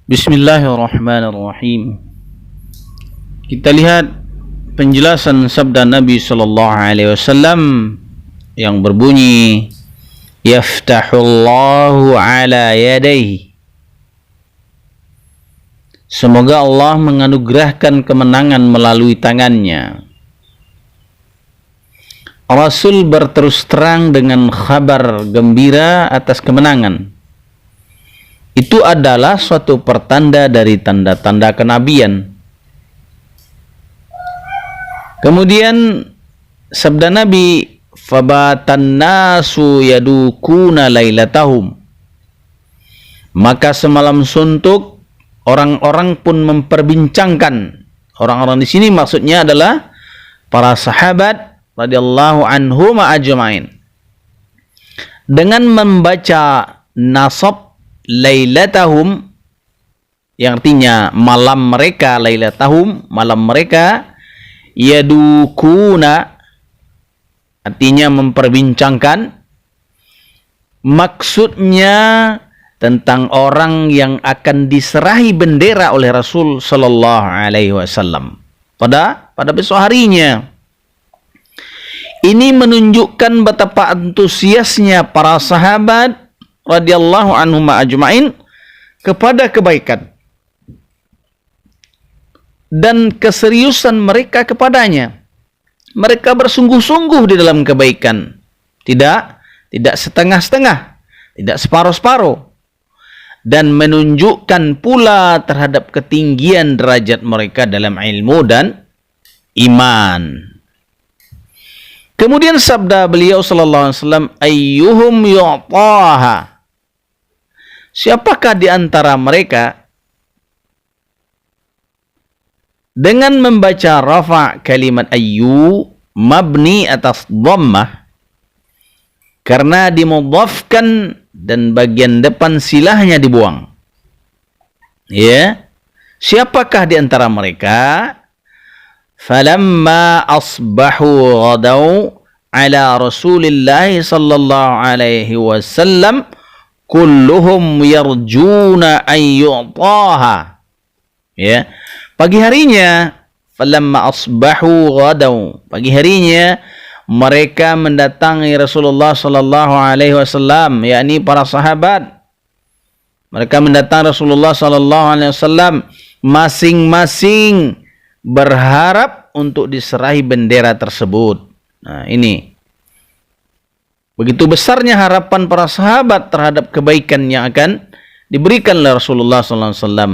Bismillahirrahmanirrahim. Kita lihat penjelasan sabda Nabi sallallahu alaihi wasallam yang berbunyi, yaftahullahu ala yadayhi. Semoga Allah menganugerahkan kemenangan melalui tangannya. Rasul berterus terang dengan kabar gembira atas kemenangan. Itu adalah suatu pertanda dari tanda-tanda kenabian. Kemudian sabda Nabi, fabatan nasu yadukuna lailatahum. Maka semalam suntuk orang-orang pun memperbincangkan. Orang-orang di sini maksudnya adalah para sahabat radhiyallahu anhum ajmain. Dengan membaca nasab lailatahum, yang artinya malam mereka, lailatahum, malam mereka, yadukuna, artinya memperbincangkan, maksudnya tentang orang yang akan diserahi bendera oleh Rasul sallallahu alaihi wasallam pada besok harinya. Ini menunjukkan betapa antusiasnya para sahabat radhiyallahu anhum ajmain kepada kebaikan dan keseriusan mereka kepadanya. Mereka bersungguh-sungguh di dalam kebaikan, tidak setengah-setengah, tidak separuh-separuh, dan menunjukkan pula terhadap ketinggian derajat mereka dalam ilmu dan iman. Kemudian sabda beliau sallallahu alaihi wasallam, ayyuhum yu'taha. Siapakah di antara mereka dengan membaca rafa kalimat ayyu mabni atas dhammah karena dimudhafkan dan bagian depan silahnya dibuang. Ya. Siapakah di antara mereka? Falamma asbahu ghadaw ala Rasulillah sallallahu alaihi wasallam kulluhum yarjuna an yu'taha. Ya. Pagi harinya, falamma asbahu ghadaw, pagi harinya mereka mendatangi Rasulullah sallallahu alaihi wasallam, yakni para sahabat. Mereka mendatangi Rasulullah sallallahu alaihi wasallam masing-masing berharap untuk diserahi bendera tersebut. Nah, ini begitu besarnya harapan para sahabat terhadap kebaikan yang akan diberikan oleh Rasulullah sallallahu alaihi wasallam.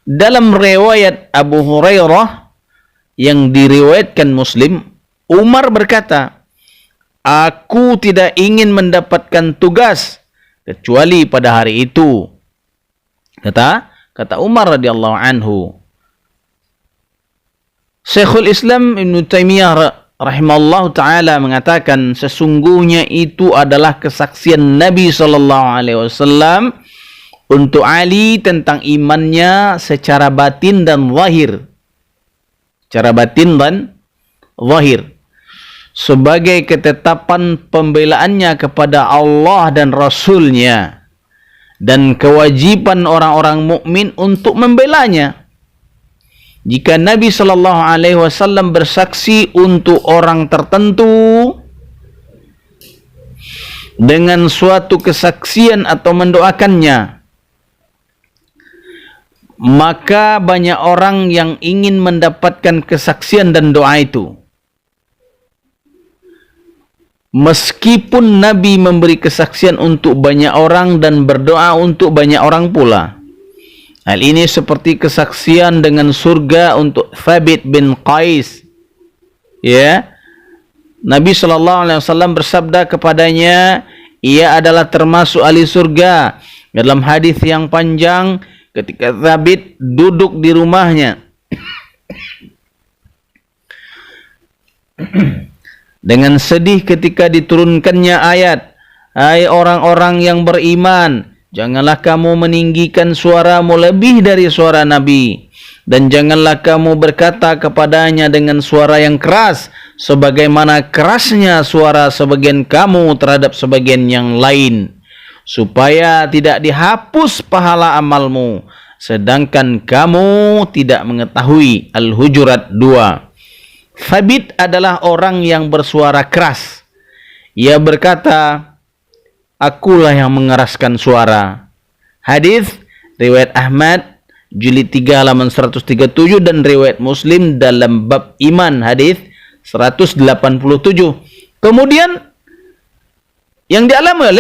Dalam riwayat Abu Hurairah yang diriwayatkan Muslim, Umar berkata, aku tidak ingin mendapatkan tugas kecuali pada hari itu. Kata Umar radhiyallahu anhu. Syekhul Islam Ibn Taimiyah rahimahullah ta'ala mengatakan, sesungguhnya itu adalah kesaksian Nabi SAW untuk Ali tentang imannya secara batin dan zahir. Secara batin dan zahir. Sebagai ketetapan pembelaannya kepada Allah dan Rasulnya. Dan kewajiban orang-orang mukmin untuk membelanya. Jika Nabi sallallahu alaihi wasallam bersaksi untuk orang tertentu dengan suatu kesaksian atau mendoakannya, maka banyak orang yang ingin mendapatkan kesaksian dan doa itu. Meskipun Nabi memberi kesaksian untuk banyak orang dan berdoa untuk banyak orang pula. Hal ini seperti kesaksian dengan surga untuk Thabit bin Qais. Ya. Nabi SAW bersabda kepadanya, ia adalah termasuk ahli surga. Dalam hadis yang panjang, ketika Thabit duduk di rumahnya dengan sedih ketika diturunkannya ayat, hai orang-orang yang beriman, janganlah kamu meninggikan suaramu lebih dari suara Nabi. Dan janganlah kamu berkata kepadanya dengan suara yang keras, sebagaimana kerasnya suara sebagian kamu terhadap sebagian yang lain. Supaya tidak dihapus pahala amalmu. sedangkan kamu tidak mengetahui. Al-Hujurat 2. Thabit adalah orang yang bersuara keras. Ia berkata, akulah yang mengeraskan suara. Hadis riwayat Ahmad jilid 3 halaman 137 dan riwayat Muslim dalam bab iman hadis 187. Kemudian yang dialami oleh